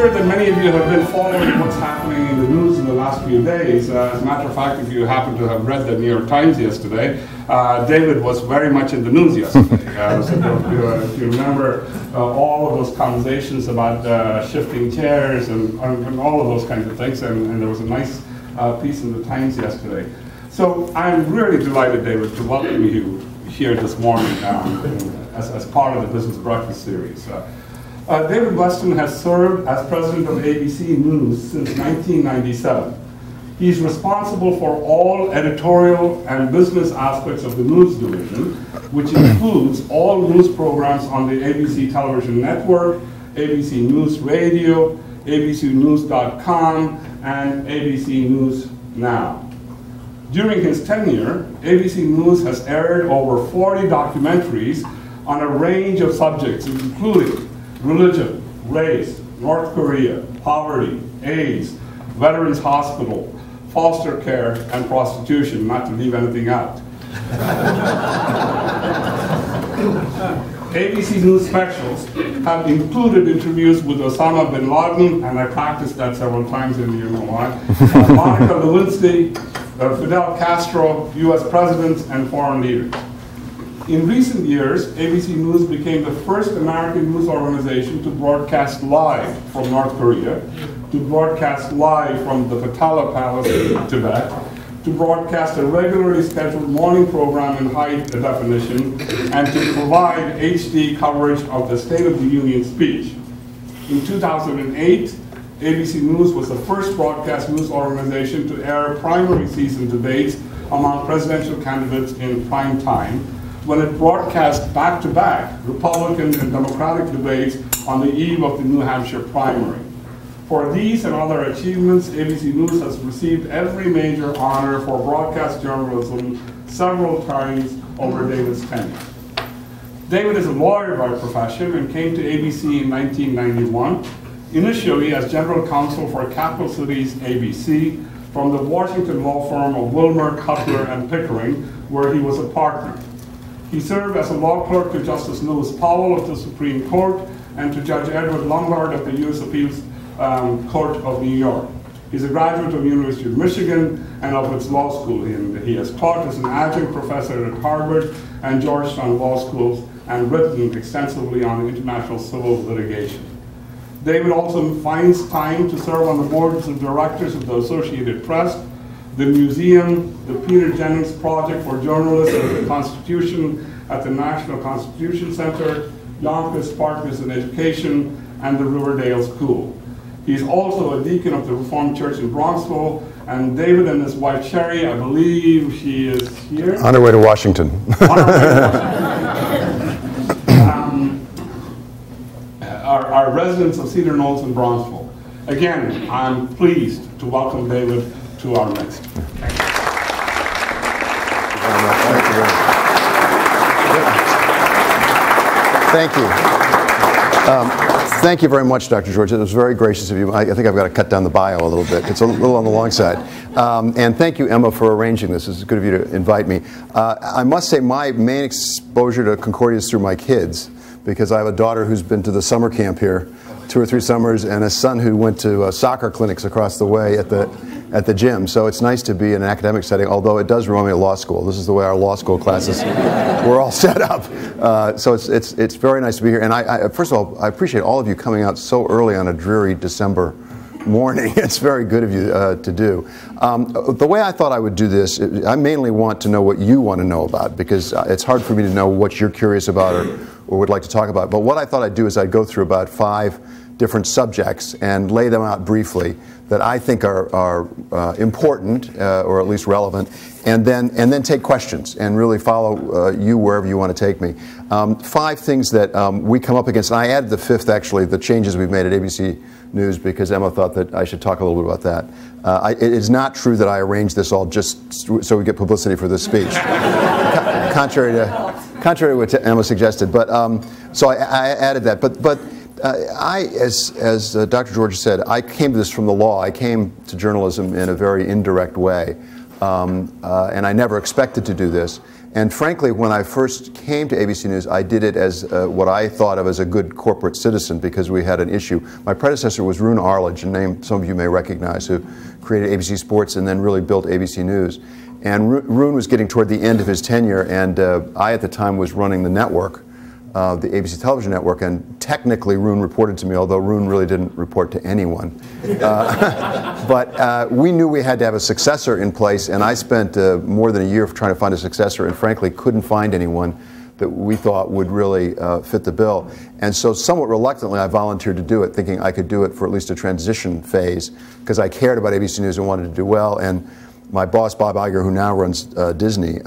sure that many of you have been following what's happening in the news in the last few days. As a matter of fact, if you happen to have read the New York Times yesterday, David was very much in the news yesterday. So if you remember all of those conversations about shifting chairs and all of those kinds of things, and there was a nice piece in the Times yesterday. So I'm really delighted, David, to welcome you here this morning as part of the Business Breakfast series. David Weston has served as president of ABC News since 1997. He's responsible for all editorial and business aspects of the news division, which includes all news programs on the ABC television network, ABC News Radio, abcnews.com, and ABC News Now. During his tenure, ABC News has aired over 40 documentaries on a range of subjects, including religion, race, North Korea, poverty, AIDS, Veterans Hospital, foster care, and prostitution, not to leave anything out. ABC News specials have included interviews with Osama bin Laden, and I practiced that several times, and you know why, Monica Lewinsky, Fidel Castro, US presidents, and foreign leaders. In recent years, ABC News became the first American news organization to broadcast live from North Korea, to broadcast live from the Potala Palace in Tibet, to broadcast a regularly scheduled morning program in high definition, and to provide HD coverage of the State of the Union speech. In 2008, ABC News was the first broadcast news organization to air primary season debates among presidential candidates in prime time, when it broadcast back-to-back Republican and Democratic debates on the eve of the New Hampshire primary. For these and other achievements, ABC News has received every major honor for broadcast journalism several times over David's tenure. David is a lawyer by profession and came to ABC in 1991, initially as general counsel for Capital Cities ABC from the Washington law firm of Wilmer, Cutler, and Pickering, where he was a partner. He served as a law clerk to Justice Lewis Powell of the Supreme Court and to Judge Edward Lombard of the U.S. Appeals Court of New York. He's a graduate of the University of Michigan and of its law school. He has taught as an adjunct professor at Harvard and Georgetown Law Schools and written extensively on international civil litigation. David also finds time to serve on the boards of directors of the Associated Press, the Museum, the Peter Jennings Project for Journalists of the Constitution at the National Constitution Center, Yonkers Partners in Education, and the Riverdale School. He's also a deacon of the Reformed Church in Bronxville, and David and his wife Sherry, I believe she is here. On her way to Washington. On her way to Washington. Are residents of Cedar Knolls in Bronxville. Again, I'm pleased to welcome David to our midst. Thank you. Thank you. Thank you very much, Dr. George. It was very gracious of you. I think I've got to cut down the bio a little bit. It's a little on the long side. And thank you, Emma, for arranging this. It's good of you to invite me. I must say my main exposure to Concordia is through my kids, because I have a daughter who's been to the summer camp here 2 or 3 summers, and a son who went to soccer clinics across the way at the gym. So it's nice to be in an academic setting, although it does remind me of law school. This is the way our law school classes were all set up. So it's very nice to be here. And first of all, I appreciate all of you coming out so early on a dreary December morning. It's very good of you to do. The way I thought I would do this, I mainly want to know what you want to know about, because it's hard for me to know what you're curious about or would like to talk about. But what I thought I'd do is I'd go through about 5 different subjects and lay them out briefly that I think are important or at least relevant, and then take questions and really follow you wherever you want to take me. 5 things that we come up against, and I added the 5th actually, the changes we've made at ABC News, because Emma thought that I should talk a little bit about that. It is not true that I arranged this all just so we get publicity for this speech, contrary to what Emma suggested. But so I added that. But as Dr. George said, I came to this from the law. I came to journalism in a very indirect way, and I never expected to do this. And frankly, when I first came to ABC News, I did it as what I thought of as a good corporate citizen because we had an issue. My predecessor was Roone Arledge, a name some of you may recognize, who created ABC Sports and then really built ABC News. And Roone was getting toward the end of his tenure, and I at the time was running the network, the ABC television network, and technically Roone reported to me, although Roone really didn't report to anyone. But we knew we had to have a successor in place, and I spent more than a year trying to find a successor, and frankly couldn't find anyone that we thought would really fit the bill. And so somewhat reluctantly I volunteered to do it, thinking I could do it for at least a transition phase, because I cared about ABC News and wanted to do well. And my boss, Bob Iger, who now runs Disney,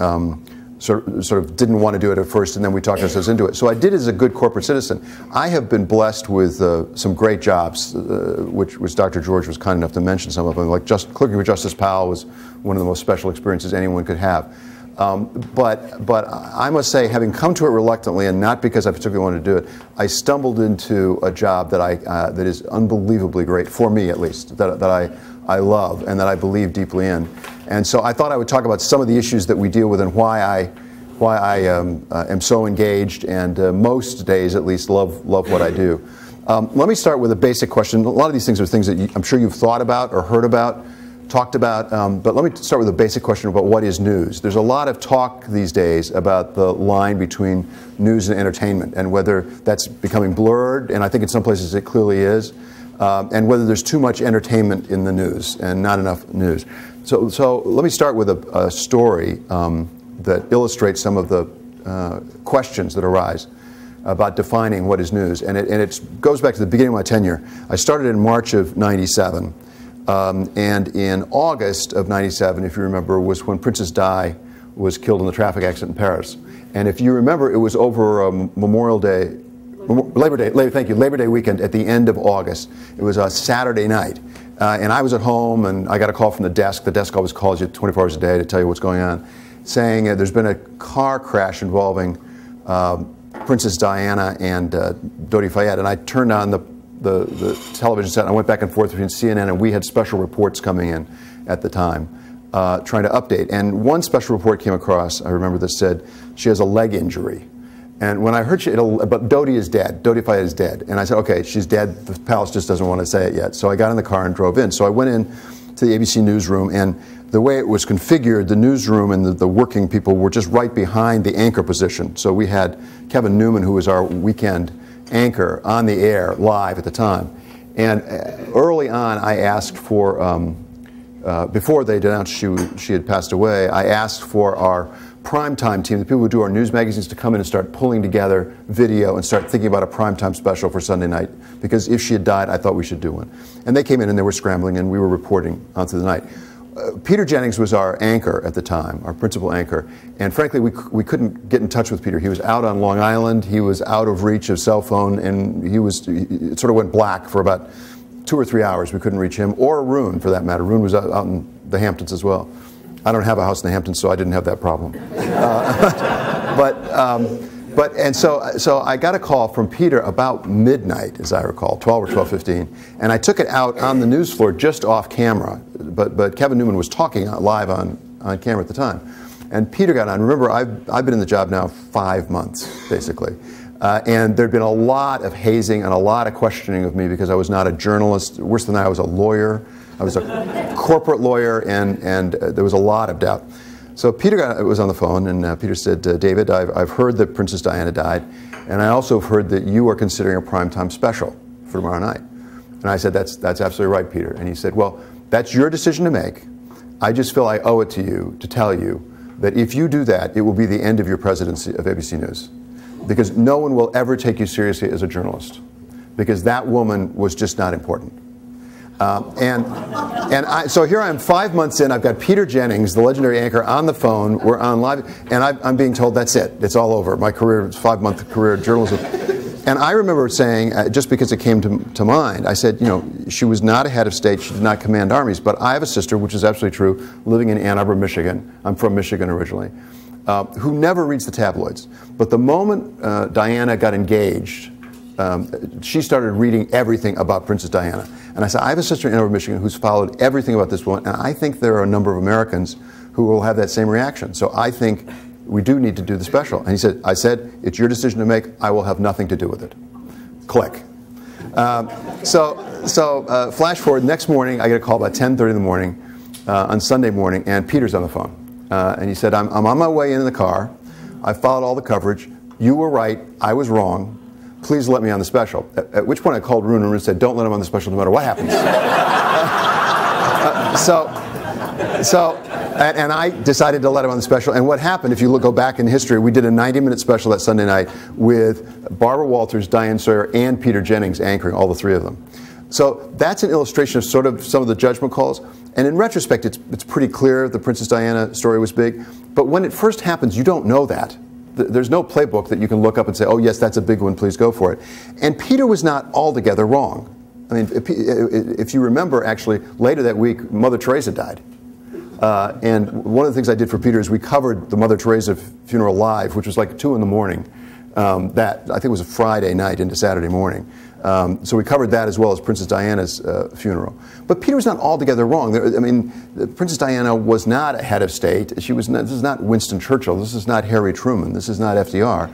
sort of didn't want to do it at first, and then we talked ourselves into it. So I did it as a good corporate citizen. I have been blessed with some great jobs, which Dr. George was kind enough to mention some of them. Like clerking with Justice Powell was one of the most special experiences anyone could have. But I must say, having come to it reluctantly, and not because I particularly wanted to do it, I stumbled into a job that is unbelievably great, for me at least, that I love and that I believe deeply in. And so I thought I would talk about some of the issues that we deal with and why I am so engaged and most days at least love what I do. Let me start with a basic question. A lot of these things are things that I'm sure you've thought about or heard about, talked about, but let me start with a basic question about what is news. There's a lot of talk these days about the line between news and entertainment and whether that's becoming blurred, and I think in some places it clearly is, and whether there's too much entertainment in the news and not enough news. So let me start with a story that illustrates some of the questions that arise about defining what is news, and it goes back to the beginning of my tenure. I started in March of '97. And in August of '97, if you remember, was when Princess Di was killed in the traffic accident in Paris. And if you remember, it was over Labor Day weekend at the end of August. It was a Saturday night. And I was at home, and I got a call from the desk. The desk always calls you 24 hours a day to tell you what's going on, saying there's been a car crash involving Princess Diana and Dodi Fayed. And I turned on the television set, and I went back and forth between CNN, and we had special reports coming in at the time, trying to update. And one special report came across, I remember, that said she has a leg injury. And when I heard but Dodi is dead, Dodi Fayed is dead. And I said, okay, she's dead, the palace just doesn't want to say it yet. So I got in the car and drove in. So I went in to the ABC newsroom, and the way it was configured, the newsroom and the working people were just right behind the anchor position. So we had Kevin Newman, who was our weekend anchor, on the air live at the time. And early on, I asked for, before they announced she had passed away, I asked for our primetime team, the people who do our news magazines, to come in and start pulling together video and start thinking about a primetime special for Sunday night. Because if she had died, I thought we should do one. And they came in and they were scrambling, and we were reporting on through the night. Peter Jennings was our anchor at the time, our principal anchor, and frankly we couldn't get in touch with Peter. He was out on Long Island, he was out of reach of cell phone, and it sort of went black for about 2 or 3 hours. We couldn't reach him, or Roone for that matter. Roone was out in the Hamptons as well. I don't have a house in the Hamptons, so I didn't have that problem. So I got a call from Peter about midnight, as I recall, 12 or 12:15, and I took it out on the news floor just off camera, but Kevin Newman was talking live on camera at the time. And Peter got on. Remember, I've been in the job now 5 months, basically. And there'd been a lot of hazing and a lot of questioning of me because I was not a journalist. Worse than that, I was a lawyer. I was a corporate lawyer, and there was a lot of doubt. So Peter was on the phone, and Peter said, David, I've heard that Princess Diana died, and I also have heard that you are considering a primetime special for tomorrow night. And I said, that's absolutely right, Peter. And he said, well, that's your decision to make. I just feel I owe it to you to tell you that if you do that, it will be the end of your presidency of ABC News. Because no one will ever take you seriously as a journalist. Because that woman was just not important. So here I am 5 months in, I've got Peter Jennings, the legendary anchor, on the phone, we're on live, and I'm being told that's it, it's all over. My career, 5-month career in journalism. And I remember saying, just because it came to mind, I said, you know, she was not a head of state, she did not command armies, but I have a sister, which is absolutely true, living in Ann Arbor, Michigan. I'm from Michigan originally, who never reads the tabloids. But the moment Diana got engaged, she started reading everything about Princess Diana. And I said, I have a sister in Ann Arbor, Michigan, who's followed everything about this woman, and I think there are a number of Americans who will have that same reaction. So I think we do need to do the special. And he said, I said, it's your decision to make. I will have nothing to do with it. Click. So flash forward, next morning, I get a call about 10:30 in the morning on Sunday morning, and Peter's on the phone. And he said, I'm on my way in the car. I followed all the coverage. You were right. I was wrong. Please let me on the special. At which point I called Rooney and said, don't let him on the special no matter what happens. And I decided to let him on the special. And what happened, if you go back in history, we did a 90-minute special that Sunday night with Barbara Walters, Diane Sawyer, and Peter Jennings anchoring, all the three of them. So that's an illustration of sort of some of the judgment calls. And in retrospect, it's pretty clear the Princess Diana story was big. But when it first happens, you don't know that. There's no playbook that you can look up and say, oh, yes, that's a big one, please go for it. And Peter was not altogether wrong. I mean, if you remember, actually, later that week, Mother Teresa died. And one of the things I did for Peter is we covered the Mother Teresa funeral live, which was like 2 in the morning. That, I think it was a Friday night into Saturday morning. So we covered that as well as Princess Diana's funeral. But Peter was not altogether wrong. I mean, Princess Diana was not a head of state. This is not Winston Churchill. This is not Harry Truman. This is not FDR.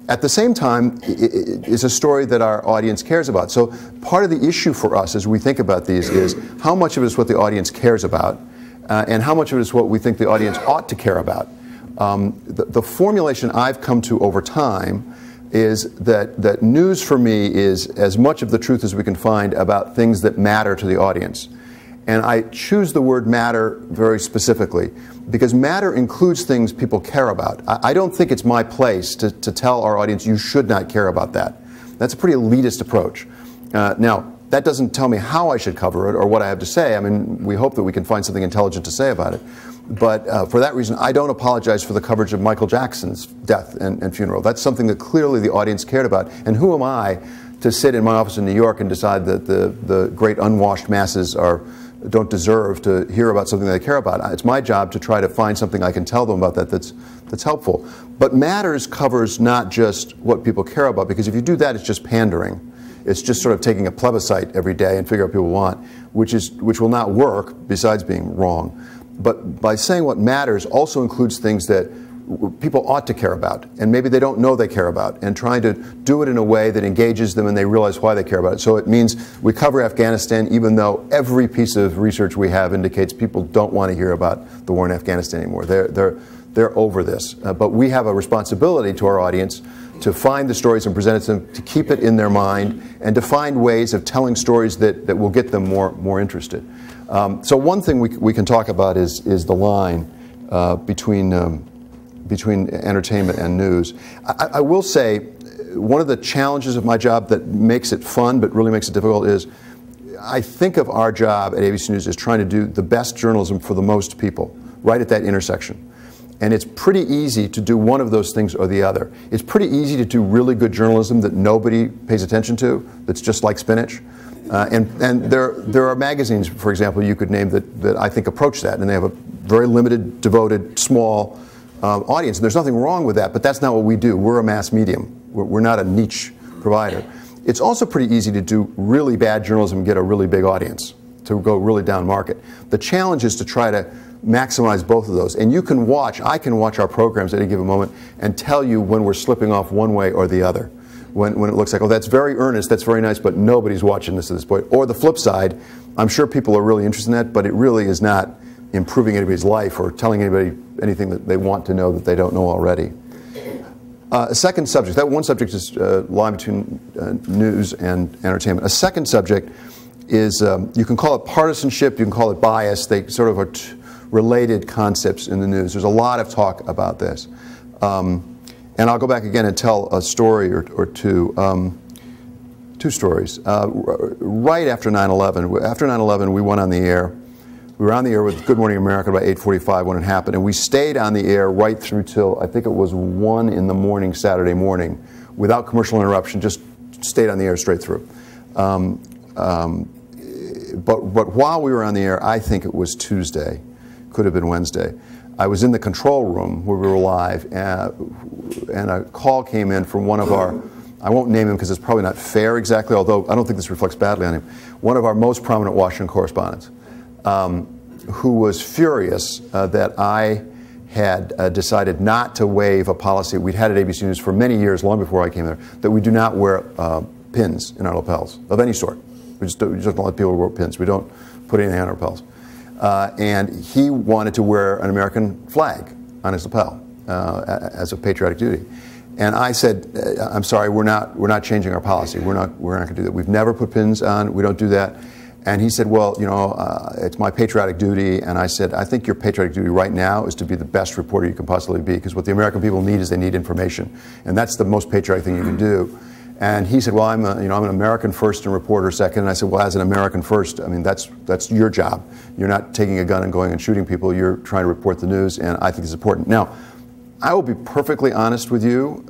At the same time, it's a story that our audience cares about. So part of the issue for us as we think about these is how much of it is what the audience cares about and how much of it is what we think the audience ought to care about. The formulation I've come to over time is that news for me is as much of the truth as we can find about things that matter to the audience. And I choose the word matter very specifically because matter includes things people care about. I don't think it's my place to tell our audience you should not care about that. That's a pretty elitist approach. Now, that doesn't tell me how I should cover it or what I have to say. I mean, we hope that we can find something intelligent to say about it. But for that reason, I don't apologize for the coverage of Michael Jackson's death and funeral. That's something that clearly the audience cared about. And who am I to sit in my office in New York and decide that the great unwashed masses don't deserve to hear about something they care about? It's my job to try to find something I can tell them about that's helpful. But Matters covers not just what people care about, because if you do that, it's just pandering. It's just sort of taking a plebiscite every day and figure out what people want, which will not work, besides being wrong. But by saying what matters also includes things that people ought to care about, and maybe they don't know they care about, and trying to do it in a way that engages them and they realize why they care about it. So it means we cover Afghanistan even though every piece of research we have indicates people don't want to hear about the war in Afghanistan anymore. They're over this. But we have a responsibility to our audience to find the stories and present it to them, to keep it in their mind, and to find ways of telling stories that will get them more interested. So one thing we can talk about is the line between entertainment and news. I will say one of the challenges of my job that makes it fun but really makes it difficult is I think of our job at ABC News as trying to do the best journalism for the most people, right at that intersection. And it's pretty easy to do one of those things or the other. It's pretty easy to do really good journalism that nobody pays attention to, that's just like spinach. And there are magazines, for example, you could name that I think approach that, and they have a very limited, devoted, small audience. And there's nothing wrong with that, but that's not what we do. We're a mass medium. We're not a niche provider. It's also pretty easy to do really bad journalism and get a really big audience, to go really down market. The challenge is to try to maximize both of those. And I can watch our programs at any given moment and tell you when we're slipping off one way or the other. When it looks like, oh, that's very earnest, that's very nice, but nobody's watching this at this point. Or the flip side, I'm sure people are really interested in that, but it really is not improving anybody's life or telling anybody anything that they want to know that they don't know already. A second subject, that one subject is line between news and entertainment. A second subject is, you can call it partisanship, you can call it bias. They sort of are related concepts in the news. There's a lot of talk about this. And I'll go back again and tell a story or two. Two stories. Right after 9/11, after 9/11, we went on the air. We were on the air with Good Morning America about 8:45 when it happened, and we stayed on the air right through till, I think it was 1 in the morning, Saturday morning, without commercial interruption, just stayed on the air straight through. But while we were on the air, I think it was Tuesday, could have been Wednesday, I was in the control room where we were live, and a call came in from one of our, I won't name him because it's probably not fair exactly, although I don't think this reflects badly on him, one of our most prominent Washington correspondents, who was furious that I had decided not to waive a policy we'd had at ABC News for many years, long before I came there, that we do not wear pins in our lapels of any sort. We just don't let people wear pins. We don't put anything on our lapels. And he wanted to wear an American flag on his lapel as a patriotic duty. And I said, I'm sorry, we're not changing our policy. We're not going to do that. We've never put pins on. We don't do that. And he said, well, it's my patriotic duty. And I said, I think your patriotic duty right now is to be the best reporter you can possibly be, because what the American people need is they need information. And that's the most patriotic thing you can do. And he said, well, I'm an American first and reporter second. And I said, well, as an American first, I mean, that's your job. You're not taking a gun and going and shooting people. You're trying to report the news, and I think it's important. Now, I will be perfectly honest with you.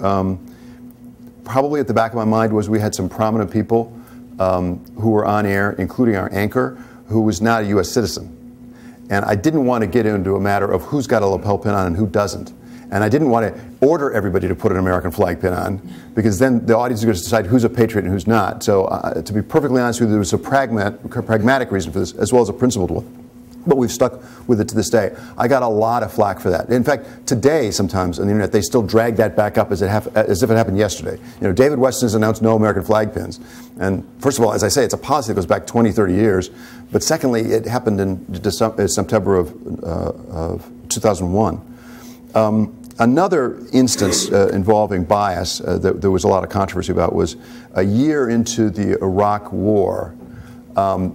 Probably at the back of my mind was we had some prominent people who were on air, including our anchor, who was not a U.S. citizen. And I didn't want to get into a matter of who's got a lapel pin on and who doesn't. And I didn't want to order everybody to put an American flag pin on, because then the audience is going to decide who's a patriot and who's not. So to be perfectly honest with you, there was a pragmatic reason for this, as well as a principled one. But we've stuck with it to this day. I got a lot of flack for that. In fact, today, sometimes on the internet, they still drag that back up as if it happened yesterday. David Westin has announced no American flag pins. And first of all, as I say, it's a policy that goes back 20, 30 years. But secondly, it happened in September of 2001. Another instance involving bias that there was a lot of controversy about was a year into the Iraq War.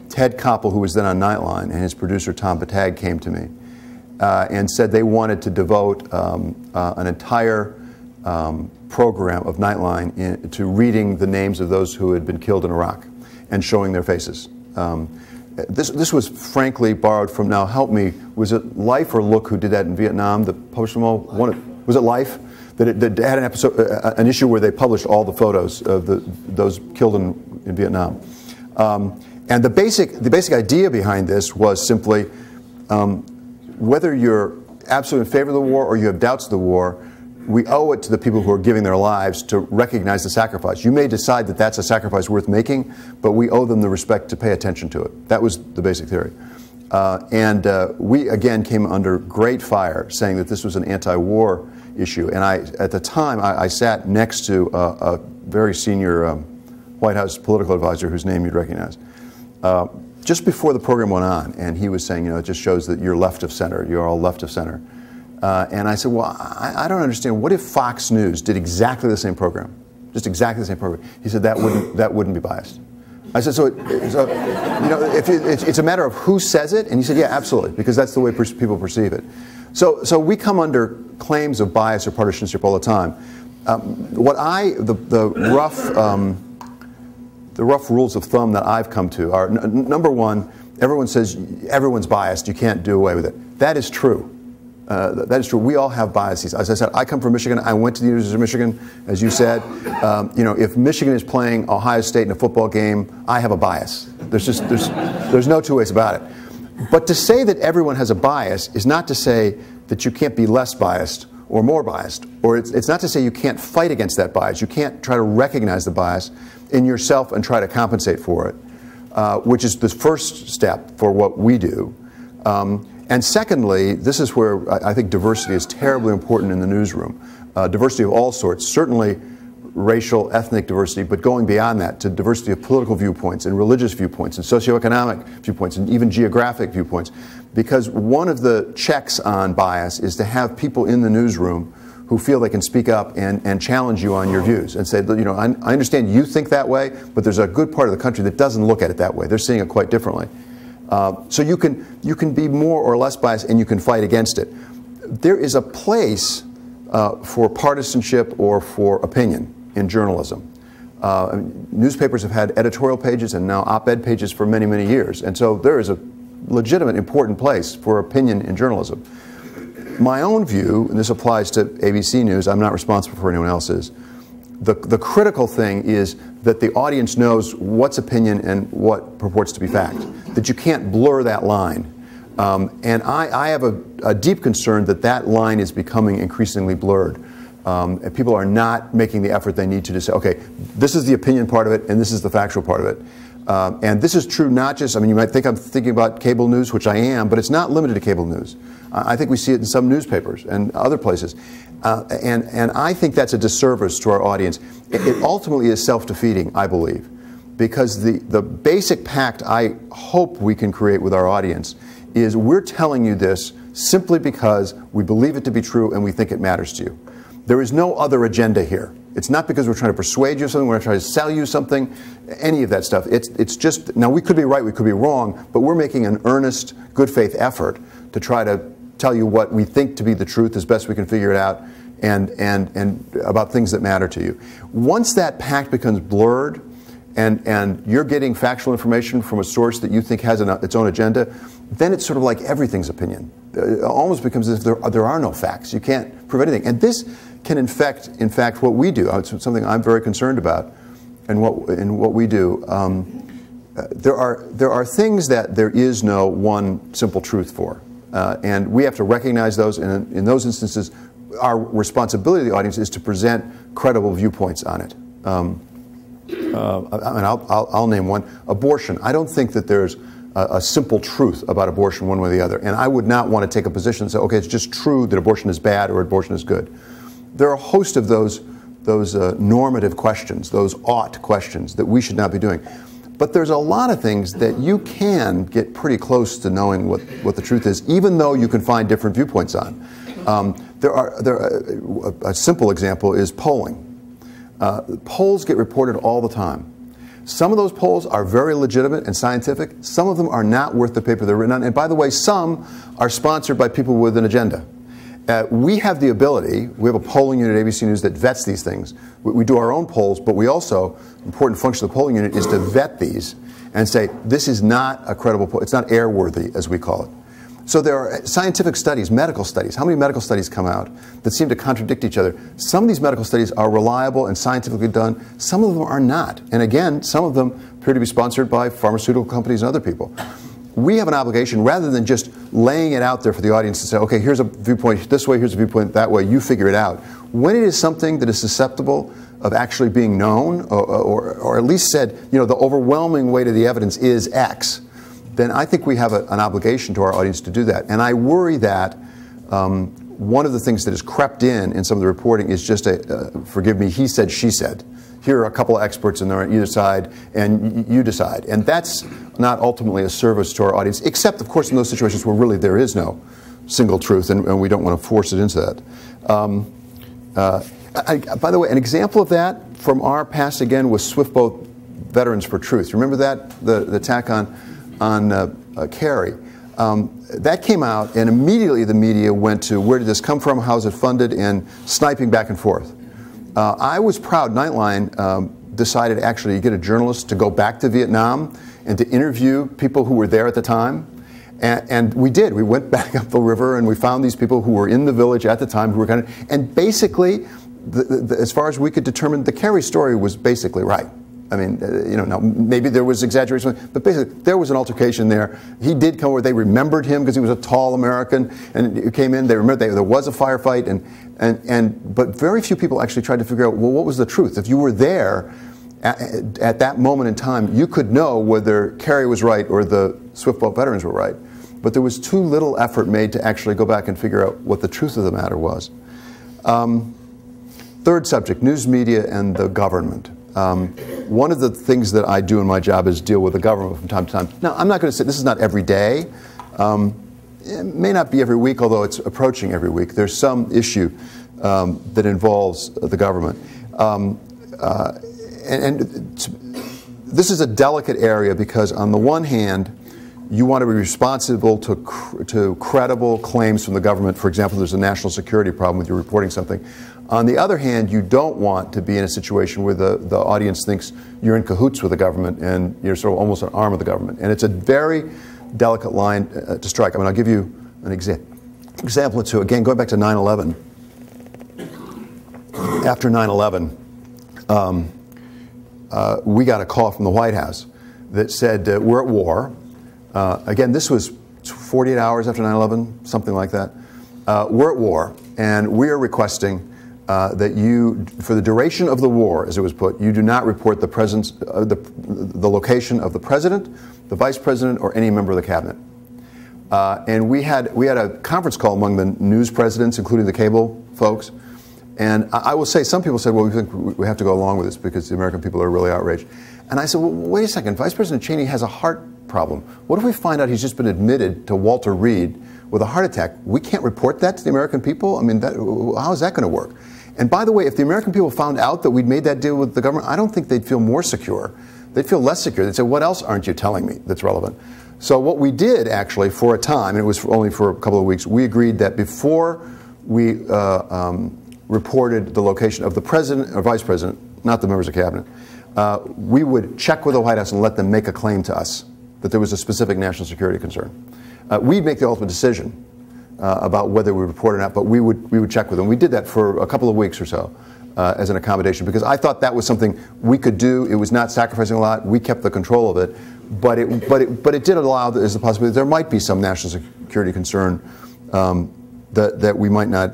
Ted Koppel, who was then on Nightline, and his producer Tom Patag came to me and said they wanted to devote an entire program of Nightline to reading the names of those who had been killed in Iraq and showing their faces. This was frankly borrowed from, now help me, was it Life or Look who did that in Vietnam? The published them all? Was it Life that had an episode, an issue where they published all the photos of those killed in Vietnam? And the basic idea behind this was simply whether you're absolutely in favor of the war or you have doubts of the war, we owe it to the people who are giving their lives to recognize the sacrifice. You may decide that that's a sacrifice worth making, but we owe them the respect to pay attention to it. That was the basic theory. And we, again, came under great fire saying that this was an anti-war issue. And at the time, I sat next to a very senior White House political advisor whose name you'd recognize. Just before the program went on, and he was saying, it just shows that you're left of center, you're all left of center. And I said, well, I don't understand. What if Fox News did exactly the same program? Just exactly the same program. He said, that wouldn't be biased. I said, if it's a matter of who says it? And he said, yeah, absolutely, because that's the way people perceive it. So we come under claims of bias or partisanship all the time. The rough rules of thumb that I've come to are, number one, everyone says everyone's biased, you can't do away with it. That is true. That is true. We all have biases. As I said, I come from Michigan. I went to the University of Michigan, as you said. If Michigan is playing Ohio State in a football game, I have a bias. There's no two ways about it. But to say that everyone has a bias is not to say that you can't be less biased or more biased. Or it's not to say you can't fight against that bias. You can't try to recognize the bias in yourself and try to compensate for it, which is the first step for what we do. And secondly, this is where I think diversity is terribly important in the newsroom. Diversity of all sorts, certainly racial, ethnic diversity, but going beyond that to diversity of political viewpoints and religious viewpoints and socioeconomic viewpoints and even geographic viewpoints. Because one of the checks on bias is to have people in the newsroom who feel they can speak up and challenge you on your views and say, I understand you think that way, but there's a good part of the country that doesn't look at it that way. They're seeing it quite differently. So you can be more or less biased and you can fight against it. There is a place for partisanship or for opinion in journalism. Newspapers have had editorial pages and now op-ed pages for many, many years. And so there is a legitimate, important place for opinion in journalism. My own view, and this applies to ABC News, I'm not responsible for anyone else's, the critical thing is that the audience knows what's opinion and what purports to be fact, that you can't blur that line. And I have a deep concern that that line is becoming increasingly blurred. And people are not making the effort they need to say, okay, this is the opinion part of it and this is the factual part of it. And this is true not just, I mean, you might think I'm thinking about cable news, which I am, but it's not limited to cable news. I think we see it in some newspapers and other places. And I think that's a disservice to our audience. It ultimately is self-defeating, I believe, because the basic pact I hope we can create with our audience is we're telling you this simply because we believe it to be true and we think it matters to you. There is no other agenda here. It's not because we're trying to persuade you of something, we're trying to sell you something, any of that stuff. It's just, now we could be right, we could be wrong, but we're making an earnest, good faith effort to try to tell you what we think to be the truth as best we can figure it out, and about things that matter to you. Once that pact becomes blurred, and you're getting factual information from a source that you think has its own agenda, then it's sort of like everything's opinion. It almost becomes as if there are no facts. You can't prove anything. And this can infect, in fact, what we do. It's something I'm very concerned about in what we do. There are things that there is no one simple truth for. And we have to recognize those, and in those instances, our responsibility to the audience is to present credible viewpoints on it. I'll name one. Abortion. I don't think that there's a simple truth about abortion one way or the other. And I would not want to take a position and say, okay, it's just true that abortion is bad or abortion is good. There are a host of those normative questions, those ought questions that we should not be doing. But there's a lot of things that you can get pretty close to knowing what the truth is, even though you can find different viewpoints on. A simple example is polling. Polls get reported all the time. Some of those polls are very legitimate and scientific. Some of them are not worth the paper they're written on. And by the way, some are sponsored by people with an agenda. We have the ability, we have a polling unit at ABC News that vets these things. We do our own polls, but we also, important function of the polling unit is to vet these and say, this is not a credible poll, it's not airworthy, as we call it. So there are scientific studies, medical studies. How many medical studies come out that seem to contradict each other? Some of these medical studies are reliable and scientifically done. Some of them are not. And again, some of them appear to be sponsored by pharmaceutical companies and other people. We have an obligation, rather than just laying it out there for the audience to say, okay, here's a viewpoint this way, here's a viewpoint that way, you figure it out. When it is something that is susceptible of actually being known, or at least said, you know, the overwhelming weight of the evidence is X, then I think we have an obligation to our audience to do that. And I worry that one of the things that has crept in some of the reporting is just forgive me, he said, she said. Here are a couple of experts and they're on either side, and you decide. And that's not ultimately a service to our audience, except, of course, in those situations where really there is no single truth, and we don't want to force it into that. By the way, an example of that from our past, again, was Swiftboat Veterans for Truth. Remember that? The attack on Kerry. That came out, and immediately the media went to where did this come from, how is it funded, and sniping back and forth. I was proud Nightline decided actually to get a journalist to go back to Vietnam and to interview people who were there at the time. And we did. We went back up the river and we found these people who were in the village at the time who were kind of, and basically, as far as we could determine, the Kerry story was basically right. I mean, you know, now maybe there was exaggeration, but basically there was an altercation there. He did come where they remembered him because he was a tall American, and he came in. They remembered there was a firefight, but very few people actually tried to figure out, well, what was the truth? If you were there at that moment in time, you could know whether Kerry was right or the Swiftboat veterans were right. But there was too little effort made to actually go back and figure out what the truth of the matter was. Third subject: news media and the government. One of the things that I do in my job is deal with the government from time to time. Now, I'm not going to say this is not every day. It may not be every week, although it's approaching every week. There's some issue that involves the government. This is a delicate area because, on the one hand, you want to be responsible to credible claims from the government. For example, there's a national security problem with you reporting something. On the other hand, you don't want to be in a situation where the audience thinks you're in cahoots with the government and you're sort of almost an arm of the government. And it's a very delicate line to strike. I mean, I'll give you an example or two. Again, going back to 9/11. After 9/11, we got a call from the White House that said, we're at war. Again, this was 48 hours after 9/11, something like that. We're at war, and we are requesting that you, for the duration of the war, as it was put, you do not report the presence, the location of the president, the vice president, or any member of the cabinet. And we had a conference call among the news presidents, including the cable folks. And I will say, some people said, well, we think we have to go along with this because the American people are really outraged. And I said, well, wait a second, Vice President Cheney has a heart problem. What if we find out he's just been admitted to Walter Reed with a heart attack? We can't report that to the American people? I mean, how is that going to work? And by the way, if the American people found out that we'd made that deal with the government, I don't think they'd feel more secure. They'd feel less secure. They'd say, what else aren't you telling me that's relevant? So what we did, actually, for a time, and it was only for a couple of weeks, we agreed that before we reported the location of the president or vice president, not the members of cabinet, we would check with the White House and let them make a claim to us that there was a specific national security concern. We'd make the ultimate decision about whether we report or not, but we would check with them. We did that for a couple of weeks or so as an accommodation because I thought that was something we could do. It was not sacrificing a lot. We kept the control of it, but it did allow there's the possibility that there might be some national security concern that we might not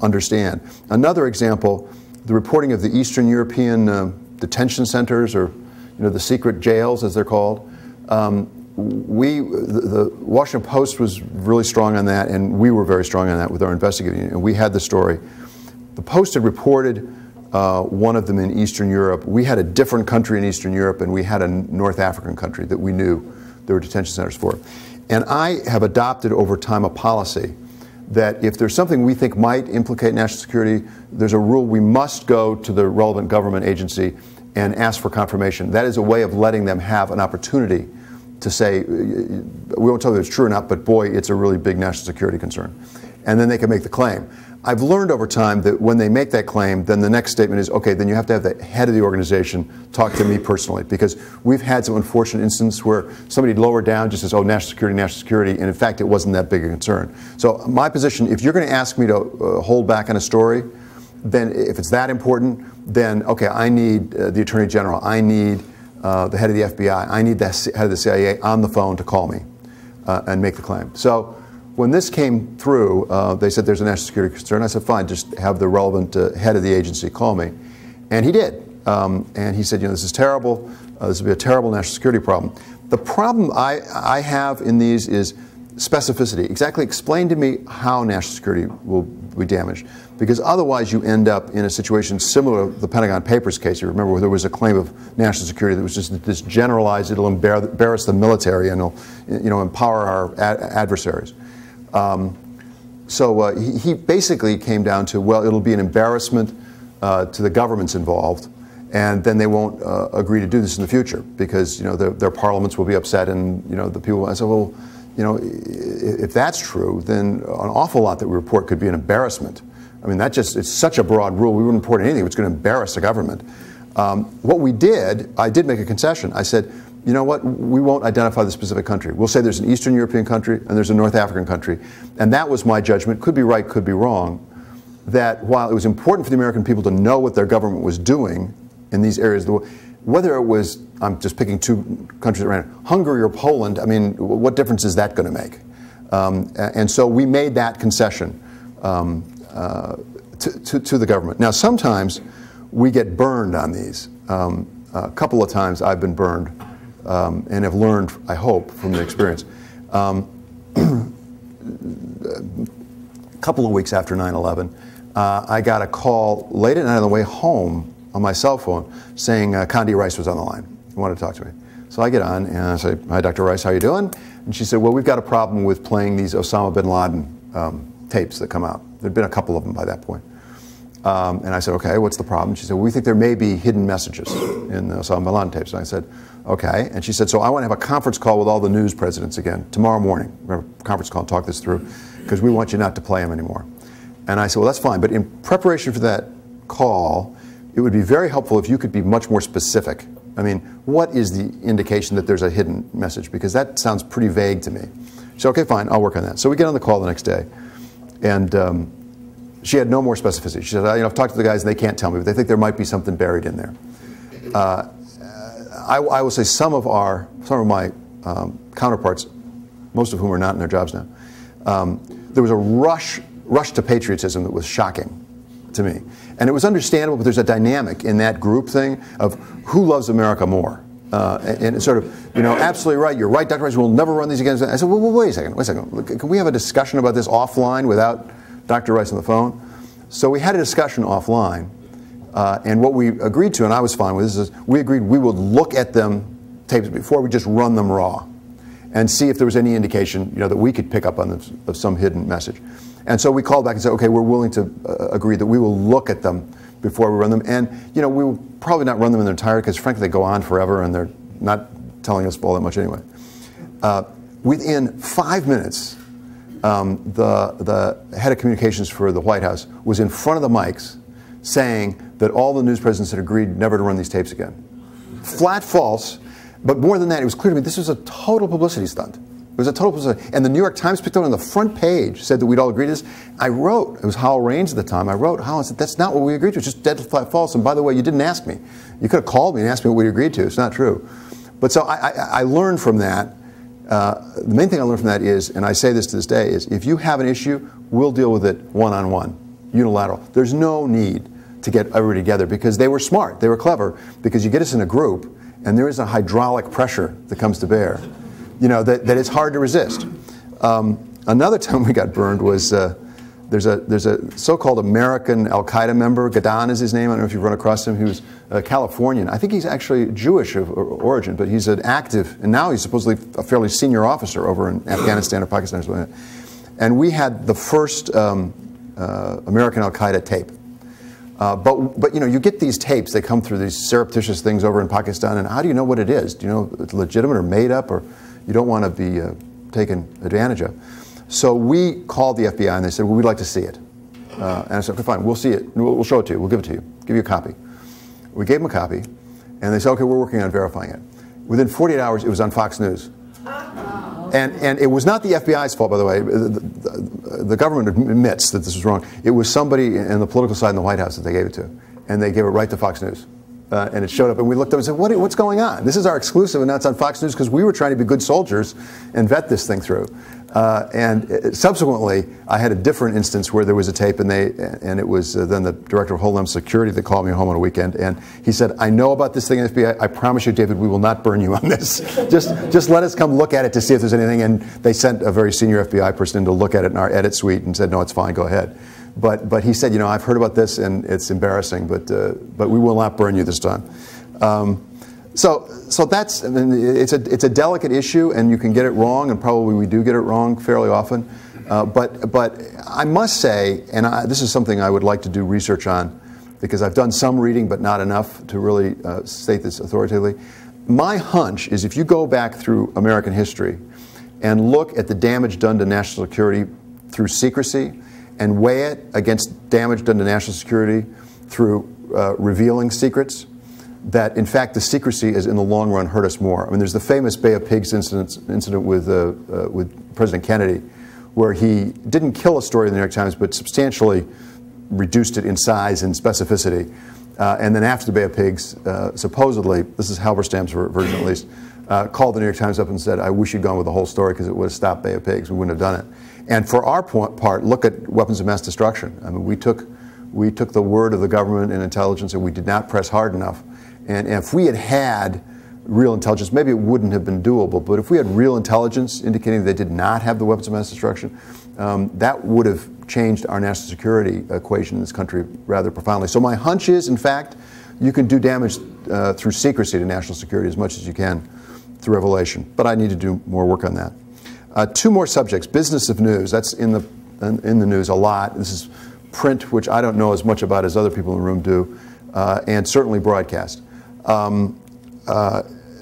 understand. Another example, the reporting of the Eastern European detention centers, or the secret jails as they're called. The Washington Post was really strong on that, and we were very strong on that with our investigating, and we had the story. The Post had reported one of them in Eastern Europe. We had a different country in Eastern Europe, and we had a North African country that we knew there were detention centers for. And I have adopted over time a policy that if there's something we think might implicate national security, there's a rule we must go to the relevant government agency and ask for confirmation. That is a way of letting them have an opportunity to say, we won't tell you if it's true or not, but boy, it's a really big national security concern. And then they can make the claim. I've learned over time that when they make that claim, then the next statement is, okay, then you have to have the head of the organization talk to me personally, because we've had some unfortunate instances where somebody lower down just says, oh, national security, and in fact, it wasn't that big a concern. So my position, if you're going to ask me to hold back on a story, then if it's that important, then, okay, I need the Attorney General, I need the head of the FBI, I need the head of the CIA on the phone to call me and make the claim. So when this came through, they said there's a national security concern. I said, fine, just have the relevant head of the agency call me. And he did. And he said, this is terrible. This will be a terrible national security problem. The problem I have in these is specificity. Exactly explain to me how national security will be damaged. Because otherwise you end up in a situation similar to the Pentagon Papers case. You remember where there was a claim of national security that was just this generalized, it'll embarrass the military and it'll empower our adversaries. So he basically came down to, well, it'll be an embarrassment to the governments involved, and then they won't agree to do this in the future because their parliaments will be upset, and the people. I said, well, if that's true, then an awful lot that we report could be an embarrassment. I mean, it's such a broad rule. We wouldn't report anything that's going to embarrass the government. What we did, I did make a concession. I said, you know what, we won't identify the specific country. We'll say there's an Eastern European country and there's a North African country. And that was my judgment, could be right, could be wrong, that while it was important for the American people to know what their government was doing in these areas, whether it was, I'm just picking two countries at random, Hungary or Poland, I mean, what difference is that going to make? And so we made that concession to the government. Now, sometimes we get burned on these. A couple of times I've been burned. And have learned, I hope, from the experience. A couple of weeks after 9/11, I got a call late at night on the way home on my cell phone saying Condi Rice was on the line. He wanted to talk to me. So I get on and I say, hi, Dr. Rice, how you doing? And she said, well, we've got a problem with playing these Osama bin Laden tapes that come out. There'd been a couple of them by that point. And I said, okay, what's the problem? She said, well, we think there may be hidden messages in the Osama bin Laden tapes. And I said, okay. And she said, so I want to have a conference call with all the news presidents again tomorrow morning. We're going to have a conference call and talk this through because we want you not to play them anymore. And I said, well, that's fine. But in preparation for that call, it would be very helpful if you could be much more specific. I mean, what is the indication that there's a hidden message? Because that sounds pretty vague to me. She said, okay, fine, I'll work on that. So we get on the call the next day. And she had no more specificity. She said, I've talked to the guys and they can't tell me, but they think there might be something buried in there. I will say some of my counterparts, most of whom are not in their jobs now, there was a rush to patriotism that was shocking to me. And it was understandable, but there's a dynamic in that group thing of who loves America more. And it's sort of, you know, absolutely right, you're right, Dr. Rice, we'll never run these again. I said, well, wait a second. Can we have a discussion about this offline without Dr. Rice on the phone? So we had a discussion offline, and what we agreed to, and I was fine with this, is we agreed we would look at them tapes before we just run them raw and see if there was any indication, you know, that we could pick up on them, of some hidden message. And so we called back and said, okay, we're willing to agree that we will look at them before we run them. And, you know, we will probably not run them in their entirety because, frankly, they go on forever and they're not telling us all that much anyway. Within 5 minutes, the head of communications for the White House was in front of the mics saying that all the news presidents had agreed never to run these tapes again. Flat false, but more than that, it was clear to me this was a total publicity stunt. It was a total publicity. And the New York Times picked up on the front page, said that we'd all agreed to this. I wrote, it was Howell Raines at the time, I wrote, Howell, I said, that's not what we agreed to, it's just dead flat false. And by the way, you didn't ask me. You could have called me and asked me what we agreed to. It's not true. But so I learned from that. The main thing I learned from that is, and I say this to this day, is if you have an issue, we'll deal with it one-on-one, unilateral. There's no need to get everybody together because they were smart, they were clever, because you get us in a group and there is a hydraulic pressure that comes to bear, you know, that it's hard to resist. Another time we got burned was, there's a so-called American Al-Qaeda member, Gadan is his name, I don't know if you've run across him, he was a Californian. I think he's actually Jewish of origin, but he's an active, and now he's supposedly a fairly senior officer over in Afghanistan or Pakistan or something like that. And we had the first American Al-Qaeda tape. But you know, you get these tapes, they come through these surreptitious things over in Pakistan, and how do you know what it is? Do you know if it's legitimate or made up, or you don't want to be taken advantage of? So we called the FBI and they said, well, we'd like to see it. And I said, okay, fine, we'll see it. We'll show it to you. We'll give it to you. Give you a copy. We gave them a copy, and they said, okay, we're working on verifying it. Within 48 hours, it was on Fox News. And it was not the FBI's fault, by the way. The government admits that this was wrong. It was somebody in the political side in the White House that they gave it to. And they gave it right to Fox News. And it showed up, and we looked up and said, what's going on? This is our exclusive, and now it's on Fox News because we were trying to be good soldiers and vet this thing through. Subsequently, I had a different instance where there was a tape, and it was then the director of Homeland Security that called me home on a weekend, and he said, I know about this thing in FBI. I promise you, David, we will not burn you on this. just let us come look at it to see if there's anything. And they sent a very senior FBI person in to look at it in our edit suite and said, no, it's fine, go ahead. But he said, you know, I've heard about this, and it's embarrassing, but we will not burn you this time. So that's, I mean, it's a delicate issue, and you can get it wrong, and probably we do get it wrong fairly often. But I must say, and this is something I would like to do research on, because I've done some reading, but not enough to really state this authoritatively. My hunch is if you go back through American history and look at the damage done to national security through secrecy, and weigh it against damage done to national security through revealing secrets, that in fact the secrecy has in the long run hurt us more. I mean, there's the famous Bay of Pigs incident with President Kennedy, where he didn't kill a story in the New York Times, but substantially reduced it in size and specificity. And then after the Bay of Pigs, supposedly, this is Halberstam's version at least, called the New York Times up and said, I wish you'd gone with the whole story because it would have stopped Bay of Pigs. We wouldn't have done it. And for our part, look at weapons of mass destruction. I mean, we took the word of the government and intelligence, and we did not press hard enough. And if we had real intelligence, maybe it wouldn't have been doable, but if we had real intelligence indicating they did not have the weapons of mass destruction, that would have changed our national security equation in this country rather profoundly. So my hunch is, in fact, you can do damage through secrecy to national security as much as you can through revelation. But I need to do more work on that. Two more subjects. Business of news. That's in the news a lot. This is print, which I don't know as much about as other people in the room do, and certainly broadcast.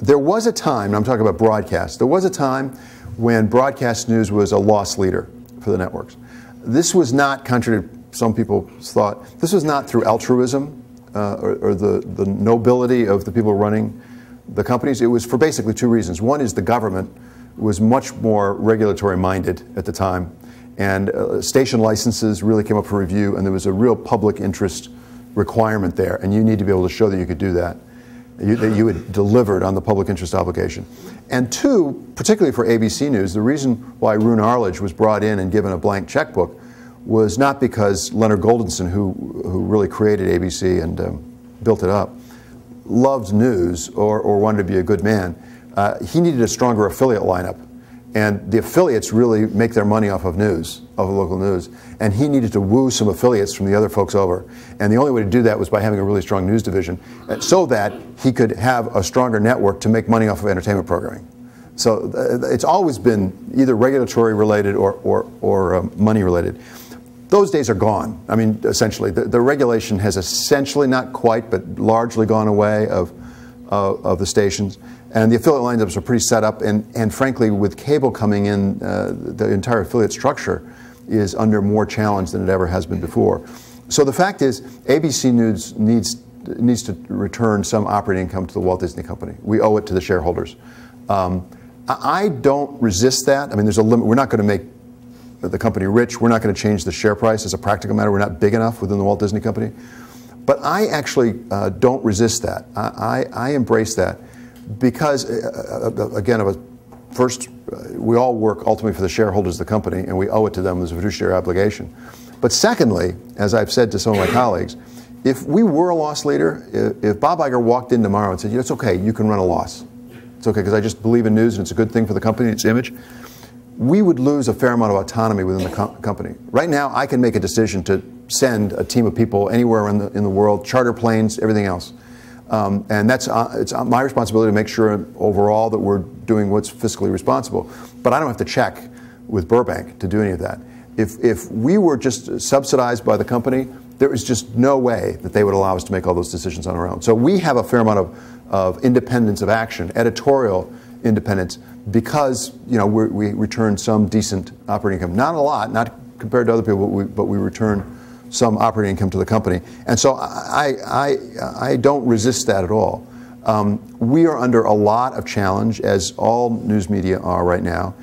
There was a time, and I'm talking about broadcast, there was a time when broadcast news was a loss leader for the networks. This was not, contrary to some people's thought, this was not through altruism or the nobility of the people running the companies. It was for basically two reasons. One is the government was much more regulatory minded at the time, and station licenses really came up for review, and there was a real public interest requirement there, and you need to be able to show that you could do that, that you had delivered on the public interest obligation. And two, particularly for ABC News, the reason why Roone Arledge was brought in and given a blank checkbook was not because Leonard Goldenson, who really created ABC and built it up, loved news or wanted to be a good man. He needed a stronger affiliate lineup. And the affiliates really make their money off of news, of local news. And he needed to woo some affiliates from the other folks over. And the only way to do that was by having a really strong news division so that he could have a stronger network to make money off of entertainment programming. So it's always been either regulatory related or money related. Those days are gone. I mean, essentially, the regulation has essentially, not quite, but largely gone away of the stations. And the affiliate lineups are pretty set up, and frankly, with cable coming in, the entire affiliate structure is under more challenge than it ever has been before. So the fact is, ABC News needs to return some operating income to the Walt Disney Company. We owe it to the shareholders. I don't resist that. I mean, there's a limit. We're not going to make the company rich. We're not going to change the share price as a practical matter. We're not big enough within the Walt Disney Company. But I actually don't resist that. I embrace that. Because, again, first, we all work ultimately for the shareholders of the company, and we owe it to them as a fiduciary obligation. But secondly, as I've said to some of my colleagues, if we were a loss leader, if Bob Iger walked in tomorrow and said, it's okay, you can run a loss. It's okay, because I just believe in news and it's a good thing for the company, its image, we would lose a fair amount of autonomy within the company. Right now, I can make a decision to send a team of people anywhere in the world, charter planes, everything else. And it's my responsibility to make sure overall that we're doing what's fiscally responsible. But I don't have to check with Burbank to do any of that. If we were just subsidized by the company, there is just no way that they would allow us to make all those decisions on our own. So we have a fair amount of independence of action, editorial independence, because we return some decent operating income. Not a lot, not compared to other people, but we return some operating income to the company. And so I don't resist that at all. We are under a lot of challenge, as all news media are right now.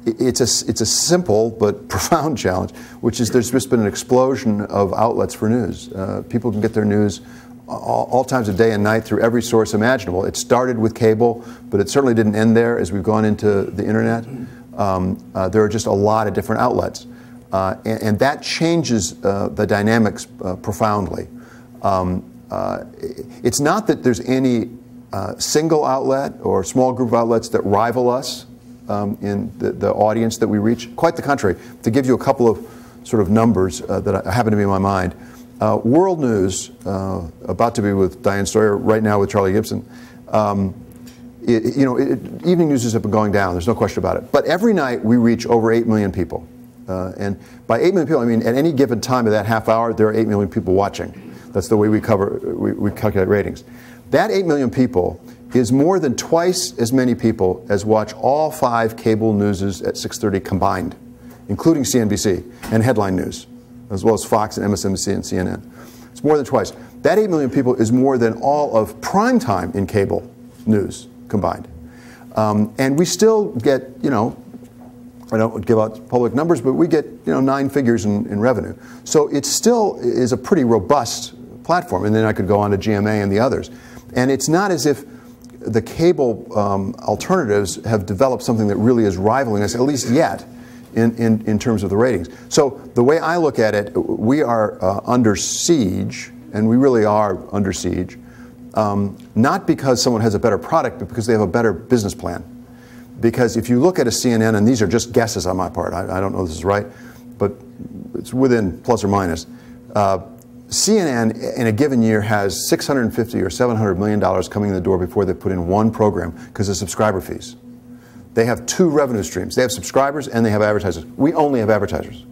It's a simple but profound challenge, which is there's just been an explosion of outlets for news. People can get their news all times of day and night through every source imaginable. It started with cable, but it certainly didn't end there as we've gone into the internet. There are just a lot of different outlets. And that changes the dynamics profoundly. It's not that there's any single outlet or small group of outlets that rival us in the audience that we reach. Quite the contrary. To give you a couple of sort of numbers that happen to be in my mind, World News, about to be with Diane Sawyer, right now with Charlie Gibson, evening news have been going down, there's no question about it. But every night we reach over 8 million people. And by 8 million people, I mean at any given time of that half hour, there are 8 million people watching. That's the way we calculate ratings. That 8 million people is more than twice as many people as watch all 5 cable newses at 6:30 combined, including CNBC and headline news, as well as Fox and MSNBC and CNN. It's more than twice. That 8 million people is more than all of prime time in cable news combined. And we still get, I don't give out public numbers, but we get 9 figures in revenue. So it still is a pretty robust platform. And then I could go on to GMA and the others. And it's not as if the cable alternatives have developed something that really is rivaling us, at least yet, in terms of the ratings. So the way I look at it, we are under siege, and we really are under siege, not because someone has a better product, but because they have a better business plan. Because if you look at a CNN, and these are just guesses on my part, I don't know if this is right, but it's within plus or minus. CNN in a given year has $650 or $700 million coming in the door before they put in one program because of subscriber fees. They have 2 revenue streams. They have subscribers and they have advertisers. We only have advertisers.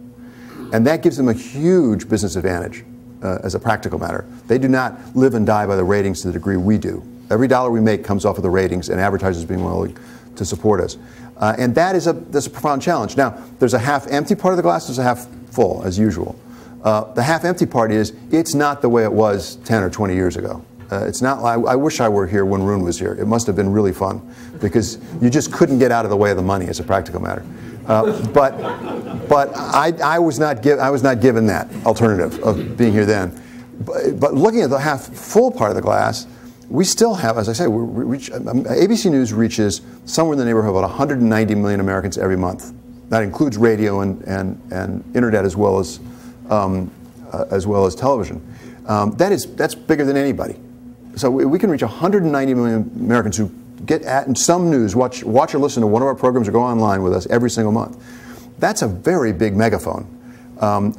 And that gives them a huge business advantage as a practical matter. They do not live and die by the ratings to the degree we do. Every dollar we make comes off of the ratings and advertisers being willing to support us. And that's a profound challenge. Now, there's a half-empty part of the glass, there's a half full, as usual. The half-empty part is, it's not the way it was 10 or 20 years ago. It's not. I wish I were here when Roon was here. It must have been really fun, because you just couldn't get out of the way of the money as a practical matter. But I was not given that alternative of being here then. But looking at the half-full part of the glass, we still have, as I say, ABC News reaches somewhere in the neighborhood of about 190 million Americans every month. That includes radio and internet as well as as well as television. That's bigger than anybody. So we can reach 190 million Americans who get at some news, watch or listen to one of our programs or go online with us every single month. That's a very big megaphone,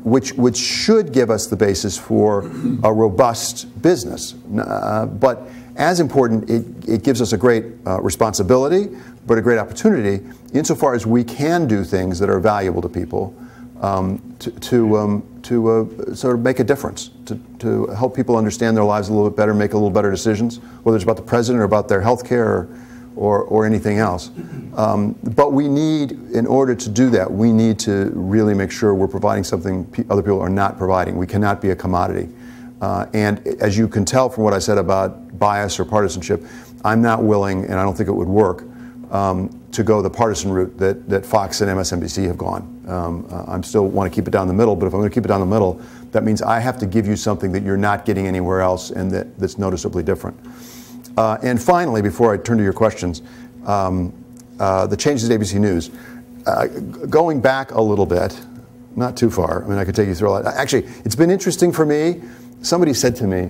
which should give us the basis for a robust business. But as important, it gives us a great responsibility, but a great opportunity insofar as we can do things that are valuable to people to sort of make a difference, to help people understand their lives a little bit better, make a little better decisions, whether it's about the president or about their health care or anything else. But we need, in order to do that, we need to really make sure we're providing something other people are not providing. We cannot be a commodity. And as you can tell from what I said about bias or partisanship, I'm not willing, and I don't think it would work, to go the partisan route that Fox and MSNBC have gone. I still want to keep it down the middle, but if I'm going to keep it down the middle, that means I have to give you something that you're not getting anywhere else and that's noticeably different. And finally, before I turn to your questions, the changes at ABC News. Going back a little bit, not too far, I mean, I could take you through a lot. Actually, it's been interesting for me. Somebody said to me,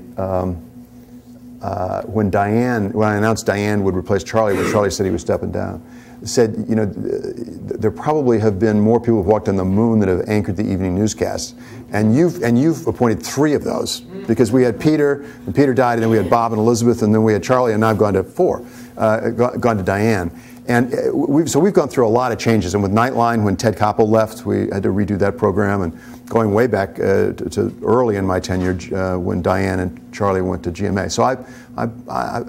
when I announced Diane would replace Charlie, when Charlie said he was stepping down, said, you know, there probably have been more people who've walked on the moon that have anchored the evening newscasts, and you've appointed 3 of those, because we had Peter, and Peter died, and then we had Bob and Elizabeth, and then we had Charlie, and now I've gone to 4, gone to Diane. And we've gone through a lot of changes. And with Nightline, when Ted Koppel left, we had to redo that program. And going way back to early in my tenure, when Diane and Charlie went to GMA. So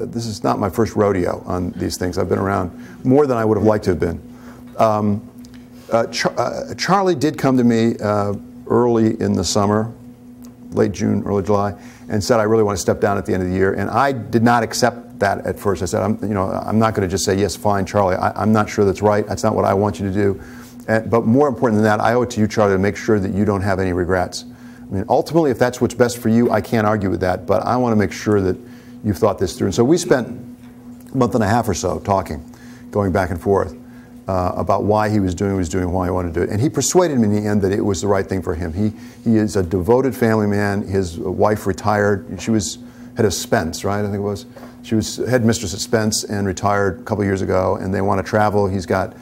this is not my first rodeo on these things. I've been around more than I would have liked to have been. Charlie did come to me early in the summer, late June, early July, and said, I really want to step down at the end of the year. And I did not accept that at first. I said, I'm not going to just say, yes, fine, Charlie. I'm not sure that's right. That's not what I want you to do. But more important than that, I owe it to you, Charlie, to make sure that you don't have any regrets. I mean, ultimately, if that's what's best for you, I can't argue with that. But I want to make sure that you've thought this through. And so we spent a month and a half or so talking, going back and forth about why he was doing what he was doing, why he wanted to do it. And he persuaded me in the end that it was the right thing for him. He is a devoted family man. His wife retired. She was head of Spence, right? I think it was. She was headmistress at Spence and retired a couple of years ago, and they want to travel. He's got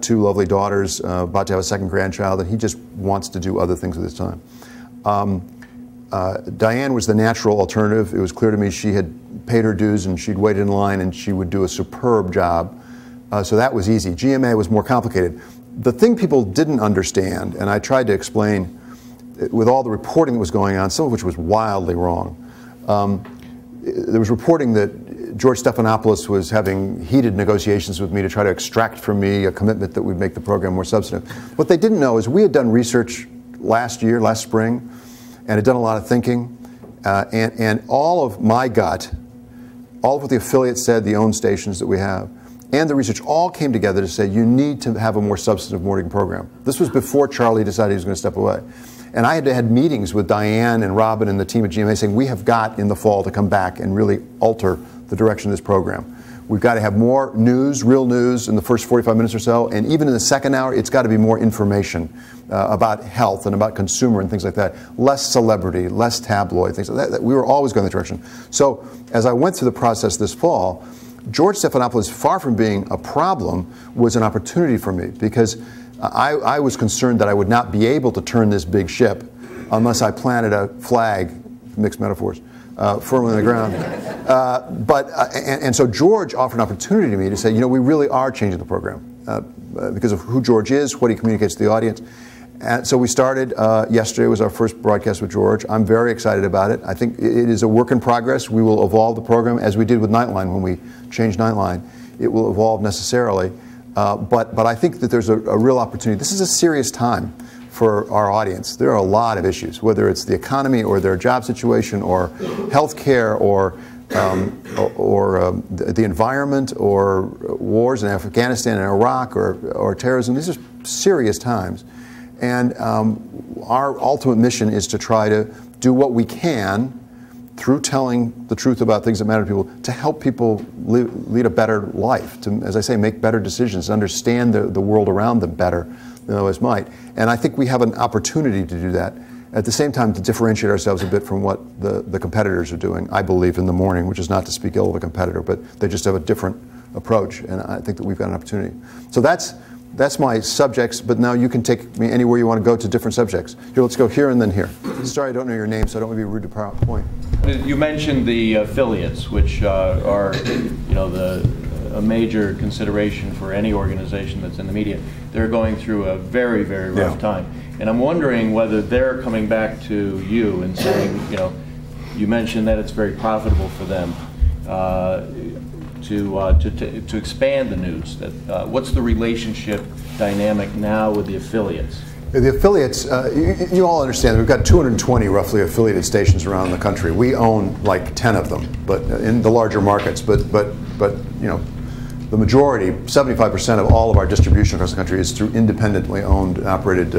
2 lovely daughters, about to have a 2nd grandchild, and he just wants to do other things with his time. Diane was the natural alternative. It was clear to me she had paid her dues and she'd waited in line and she would do a superb job. So that was easy. GMA was more complicated. The thing people didn't understand, and I tried to explain with all the reporting that was going on, some of which was wildly wrong, there was reporting that George Stephanopoulos was having heated negotiations with me to try to extract from me a commitment that would make the program more substantive. What they didn't know is we had done research last spring, and had done a lot of thinking, and all of my gut, all of what the affiliates said, the owned stations that we have, and the research all came together to say you need to have a more substantive morning program. This was before Charlie decided he was going to step away. And I had meetings with Diane and Robin and the team at GMA saying we have got in the fall to come back and really alter the direction of this program. We've got to have more news, real news in the first 45 minutes or so, and even in the second hour, it's got to be more information about health and about consumer and things like that. Less celebrity, less tabloid, things like that. We were always going that direction. So as I went through the process this fall, George Stephanopoulos, far from being a problem, was an opportunity for me, because I was concerned that I would not be able to turn this big ship unless I planted a flag, mixed metaphors, firmly on the ground. And so George offered an opportunity to me to say, you know, we really are changing the program because of who George is, what he communicates to the audience. And so we started, yesterday was our first broadcast with George. I'm very excited about it. I think it is a work in progress. We will evolve the program as we did with Nightline when we changed Nightline. It will evolve necessarily. But I think that there's a real opportunity. This is a serious time for our audience. There are a lot of issues, whether it's the economy or their job situation or health care or the environment or wars in Afghanistan and Iraq or terrorism. These are serious times. And our ultimate mission is to try to do what we can through telling the truth about things that matter to people, to help people lead a better life, to, as I say, make better decisions, understand the world around them better than they always might. And I think we have an opportunity to do that. At the same time, to differentiate ourselves a bit from what the competitors are doing, I believe, in the morning, which is not to speak ill of a competitor, but they just have a different approach, and I think that we've got an opportunity. So that's my subjects, but now you can take me anywhere you want to go to different subjects. Here, let's go here and then here. Sorry, I don't know your name, so I don't want to be rude to PowerPoint. You mentioned the affiliates, which are, a major consideration for any organization that's in the media. They're going through a very, very rough time. And I'm wondering whether they're coming back to you and saying, you mentioned that it's very profitable for them to expand the news. What's the relationship dynamic now with the affiliates? The affiliates, you all understand that we've got 220 roughly affiliated stations around the country. We own like 10 of them, but in the larger markets. But the majority, 75% of all of our distribution across the country is through independently owned and operated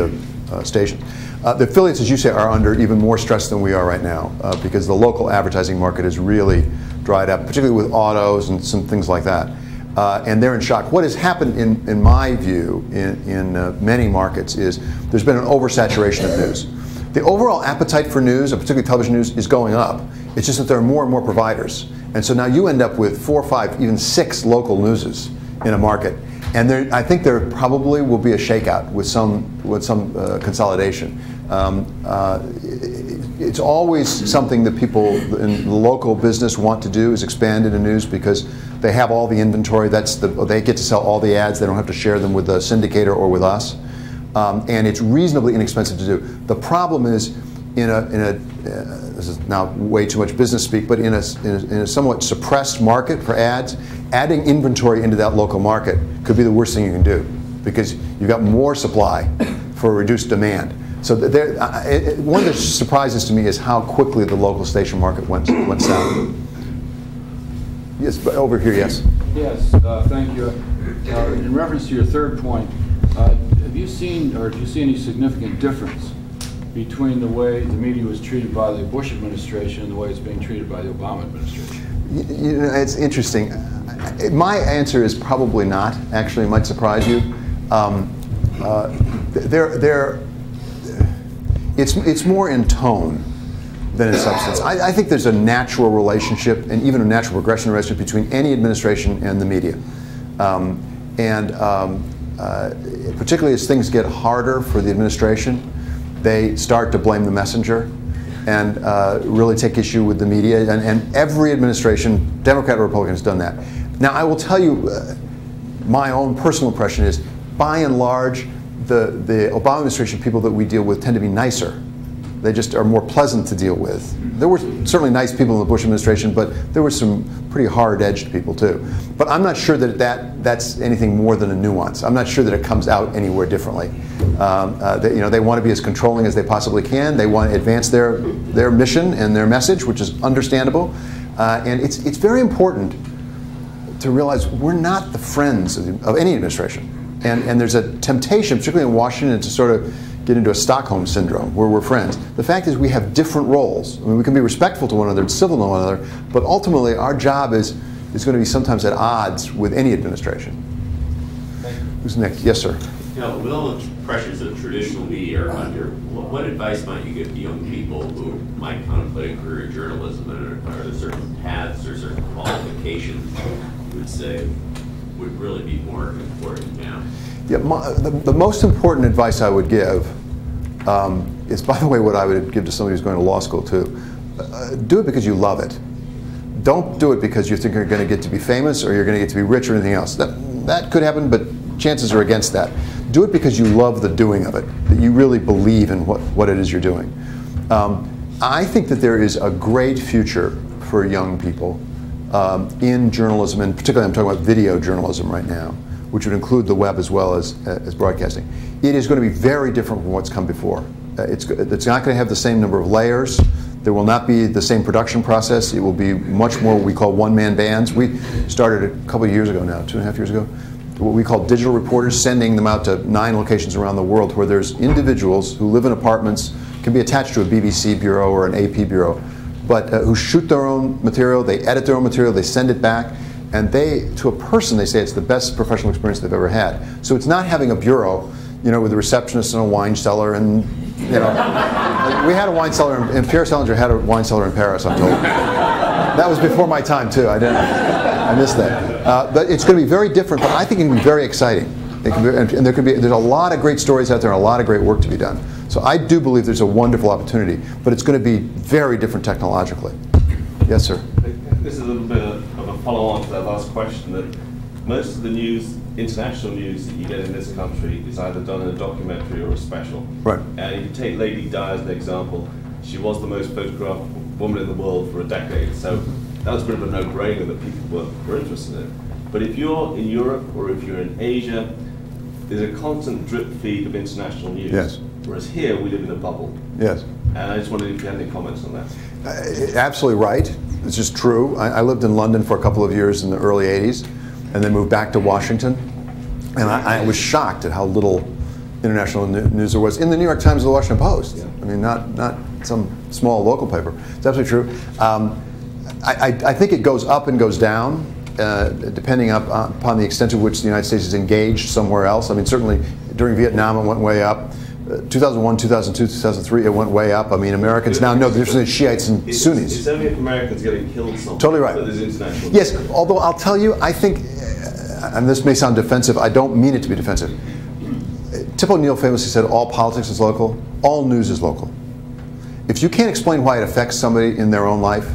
stations. The affiliates, as you say, are under even more stress than we are right now because the local advertising market has really dried up, particularly with autos and some things like that. And they're in shock. What has happened, in my view, in many markets is there's been an oversaturation of news. The overall appetite for news, particularly television news, is going up. It's just that there are more and more providers. And so now you end up with 4, 5, even 6 local newses in a market. And I think there probably will be a shakeout with some consolidation. It's always something that people in the local business want to do, is expand into news because they have all the inventory. They get to sell all the ads. They don't have to share them with the syndicator or with us. And it's reasonably inexpensive to do. The problem is, this is now way too much business speak, but in a somewhat suppressed market for ads, adding inventory into that local market could be the worst thing you can do because you've got more supply for reduced demand. So one of the surprises to me is how quickly the local station market went south. Yes, but over here, yes. Yes, thank you. In reference to your third point, have you seen, or do you see any significant difference between the way the media was treated by the Bush administration and the way it's being treated by the Obama administration? It's interesting. My answer is probably not. Actually, it might surprise you. It's more in tone than in substance. I think there's a natural relationship and even a natural progression relationship between any administration and the media. Particularly as things get harder for the administration, they start to blame the messenger and really take issue with the media. And every administration, Democrat or Republican, has done that. Now, I will tell you, my own personal impression is, by and large, the Obama administration people that we deal with tend to be nicer. They just are more pleasant to deal with. There were certainly nice people in the Bush administration, but there were some pretty hard-edged people too. But I'm not sure that's anything more than a nuance. I'm not sure that it comes out anywhere differently. They want to be as controlling as they possibly can. They want to advance their mission and their message, which is understandable. And it's very important to realize we're not the friends of any administration. And there's a temptation, particularly in Washington, to sort of get into a Stockholm syndrome where we're friends. The fact is we have different roles. I mean, we can be respectful to one another and civil to one another, but ultimately our job is going to be sometimes at odds with any administration. Who's next? Yes, sir. With all the pressures that traditional media are under, what advice might you give to young people who might contemplate a career in journalism? And are there certain paths or certain qualifications you would say would really be more important now? Yeah, the most important advice I would give is, by the way, what I would give to somebody who's going to law school too. Do it because you love it. Don't do it because you think you're going to get to be famous or you're going to get to be rich or anything else. That could happen, but chances are against that. Do it because you love the doing of it, that you really believe in what it is you're doing. I think that there is a great future for young people in journalism, and particularly I'm talking about video journalism right now, which would include the web as well as broadcasting. It is going to be very different from what's come before. It's not going to have the same number of layers. There will not be the same production process. It will be much more what we call one-man bands. We started a couple of years ago now, 2.5 years ago, what we call digital reporters, sending them out to 9 locations around the world where there's individuals who live in apartments, can be attached to a BBC bureau or an AP bureau, but who shoot their own material, they edit their own material, they send it back, and to a person, they say it's the best professional experience they've ever had. So it's not having a bureau, with a receptionist and a wine cellar and You know, we had a wine cellar, and Pierre Salinger had a wine cellar in Paris, I'm told. That was before my time, too. I missed that. But it's going to be very different, but I think it can be very exciting. It can be, and there's a lot of great stories out there and a lot of great work to be done. So I do believe there's a wonderful opportunity, but it's going to be very different technologically. Yes, sir. This is a little bit of a follow-on to that last question, that most of the news, international news that you get in this country is either done in a documentary or a special. Right. And if you take Lady Di as an example, she was the most photographed woman in the world for a decade. So that was a bit of a no-brainer that people were interested in. But if you're in Europe or if you're in Asia, there's a constant drip feed of international news. Yes. Whereas here, we live in a bubble. Yes. And I just wondered if you had any comments on that. Absolutely right. It's just true. I lived in London for a couple of years in the early 80s and then moved back to Washington. And I was shocked at how little international news there was in the New York Times or the Washington Post. Yeah. I mean, not some small local paper. It's absolutely true. I think it goes up and goes down, depending upon the extent to which the United States is engaged somewhere else. I mean, certainly during Vietnam it went way up. 2001, 2002, 2003, it went way up. I mean, Americans now know the difference between Shiites and Sunnis. It's only if Americans getting killed somewhere. Totally right. That there's international. Yes, although I'll tell you, I think, and this may sound defensive, I don't mean it to be defensive. Tip O'Neill famously said, all politics is local, all news is local. If you can't explain why it affects somebody in their own life,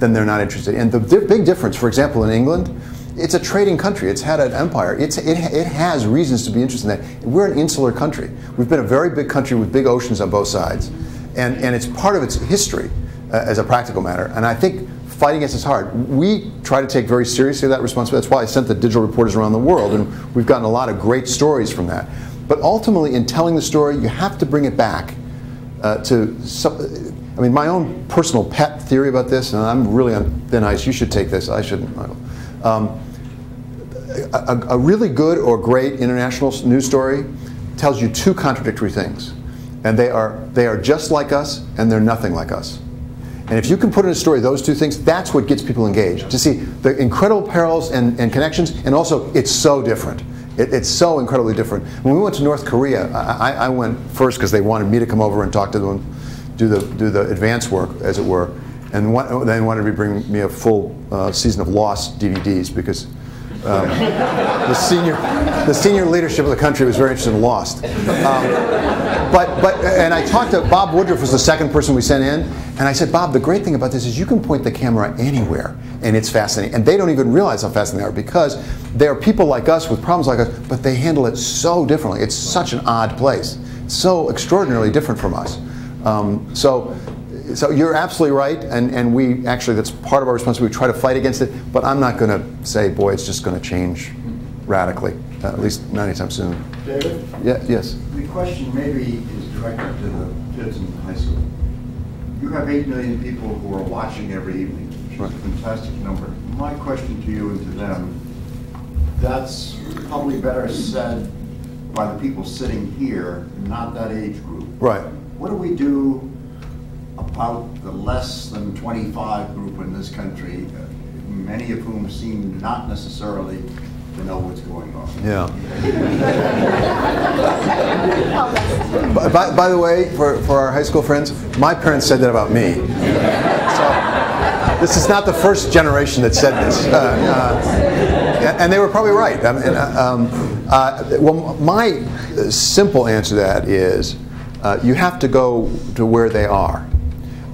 then they're not interested. And the big difference, for example, in England, it's a trading country. It's had an empire. It has reasons to be interested in that. We're an insular country. We've been a very big country with big oceans on both sides. And it's part of its history as a practical matter. And I think fighting against it's hard. We try to take very seriously that responsibility. That's why I sent the digital reporters around the world. And we've gotten a lot of great stories from that. But ultimately, in telling the story, you have to bring it back to some. I mean, my own personal pet theory about this, and I'm really on thin ice. You should take this. I shouldn't, Michael. A really good or great international news story tells you two contradictory things, and they are just like us and they're nothing like us. And if you can put in a story those two things, that's what gets people engaged. To see the incredible parallels and connections, and also it's so different. It's so incredibly different. When we went to North Korea, I went first because they wanted me to come over and talk to them, do the advance work, as it were, and then wanted to bring me a full season of Lost DVDs because the senior leadership of the country was very interested in Lost. And I talked to Bob Woodruff, was the second person we sent in, and I said, Bob, the great thing about this is you can point the camera anywhere, and it's fascinating. And they don't even realize how fascinating they are because they are people like us with problems like us, but they handle it so differently. It's such an odd place. It's so extraordinarily different from us. So you're absolutely right, and we actually, that's part of our responsibility. We try to fight against it, but I'm not going to say, boy, it's just going to change radically, at least not anytime soon. David? Yeah, yes. The question maybe is directed to the kids in high school. You have 8 million people who are watching every evening, which is a fantastic number. My question to you and to them, that's probably better said by the people sitting here, not that age group. Right. What do we do about the less than 25 group in this country, many of whom seem not necessarily to know what's going on? Yeah. by the way, for our high school friends, my parents said that about me. So this is not the first generation that said this. And they were probably right. Well, my simple answer to that is you have to go to where they are.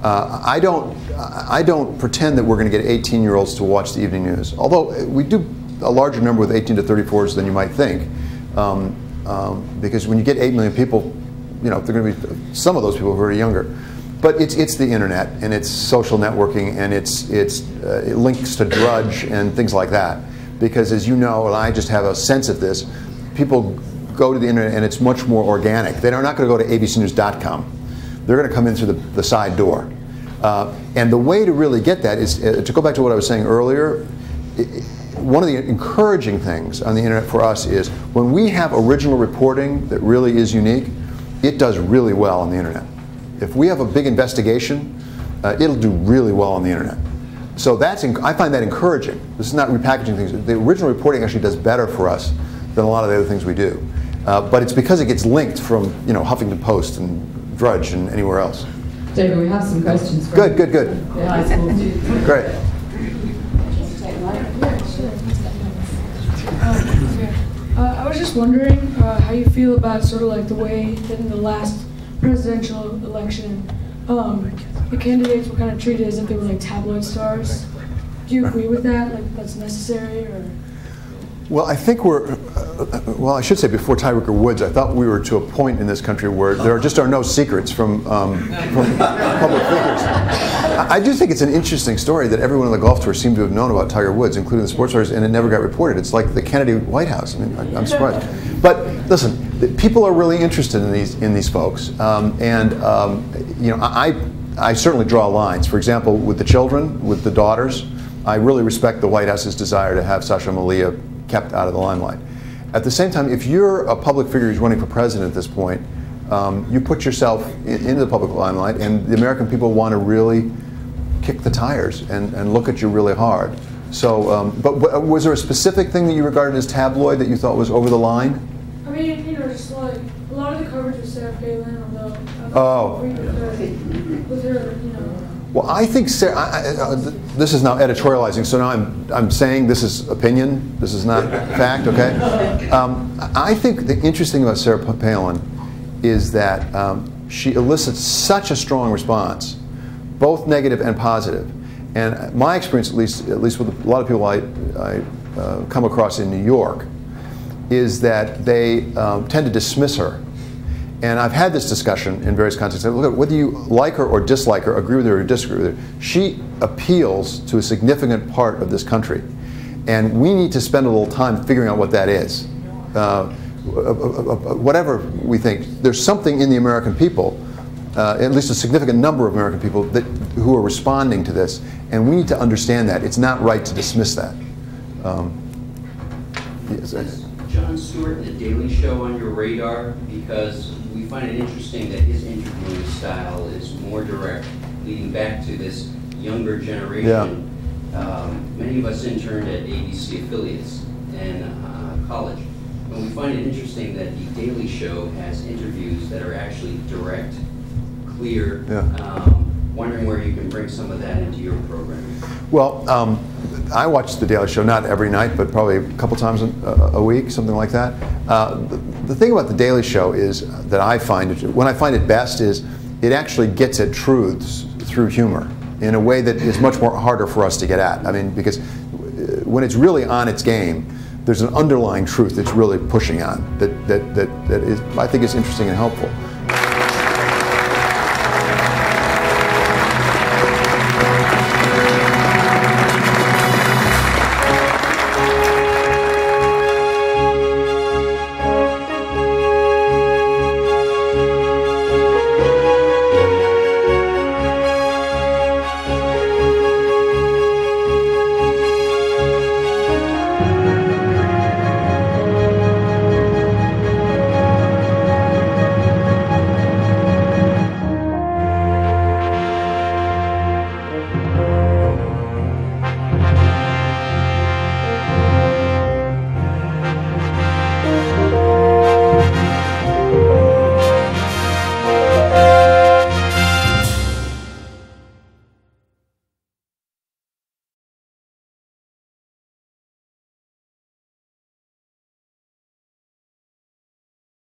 I don't pretend that we're going to get 18-year-olds to watch the evening news, although we do a larger number with 18 to 34s than you might think, because when you get 8 million people, you know, they're going to be some of those people who are younger. But it's the internet and it's social networking and it links to Drudge and things like that. Because as you know, and I just have a sense of this, people go to the internet and it's much more organic. They're not going to go to abcnews.com. They're going to come in through the side door. And the way to really get that is, to go back to what I was saying earlier, one of the encouraging things on the internet for us is when we have original reporting that really is unique, it does really well on the internet. If we have a big investigation, it'll do really well on the internet. So I find that encouraging. This is not repackaging things. The original reporting actually does better for us than a lot of the other things we do. But it's because it gets linked from, you know, Huffington Post and Drudge and anywhere else. David, we have some questions. Good. The high school students. Great. I was just wondering how you feel about sort of like the way that in the last presidential election, the candidates were kind of treated as if they were like tabloid stars. Do you agree with that? Like that's necessary, or? Well, I think well, I should say before Tiger Woods, I thought we were to a point in this country where there just are no secrets from public figures. I do think it's an interesting story that everyone on the golf tour seemed to have known about Tiger Woods, including the sports writers, and it never got reported. It's like the Kennedy White House. I mean, I'm surprised. But listen, people are really interested in these folks, you know, I certainly draw lines. For example, with the children, with the daughters, I really respect the White House's desire to have Sasha and Malia kept out of the limelight. At the same time, if you're a public figure who's running for president at this point, you put yourself into the public limelight, and the American people want to really kick the tires and look at you really hard. So, but was there a specific thing that you regarded as tabloid that you thought was over the line? I mean, you know, just like a lot of the coverage was Sarah Palin, although with her, you know. Well, I think this is now editorializing, so now I'm saying this is opinion, this is not fact, okay? I think the interesting about Sarah Palin is that she elicits such a strong response, both negative and positive. And my experience, at least with a lot of people I come across in New York, is that they tend to dismiss her. And I've had this discussion in various contexts. Look, whether you like her or dislike her, agree with her or disagree with her, she appeals to a significant part of this country. And we need to spend a little time figuring out what that is. Whatever we think, there's something in the American people, at least a significant number of American people, who are responding to this. And we need to understand that. It's not right to dismiss that. Is Jon Stewart, The Daily Show, on your radar? Because we find it interesting that his interviewing style is more direct, leading back to this younger generation. Yeah. Many of us interned at ABC affiliates and college. And we find it interesting that The Daily Show has interviews that are actually direct, clear. Yeah. Wondering where you can bring some of that into your program. Well, I watch The Daily Show, not every night, but probably a couple times a week, something like that. The thing about The Daily Show is that I find it, when I find it best, is it actually gets at truths through humor in a way that is much more harder for us to get at. I mean, because when it's really on its game, there's an underlying truth that's really pushing on that is, I think, is interesting and helpful.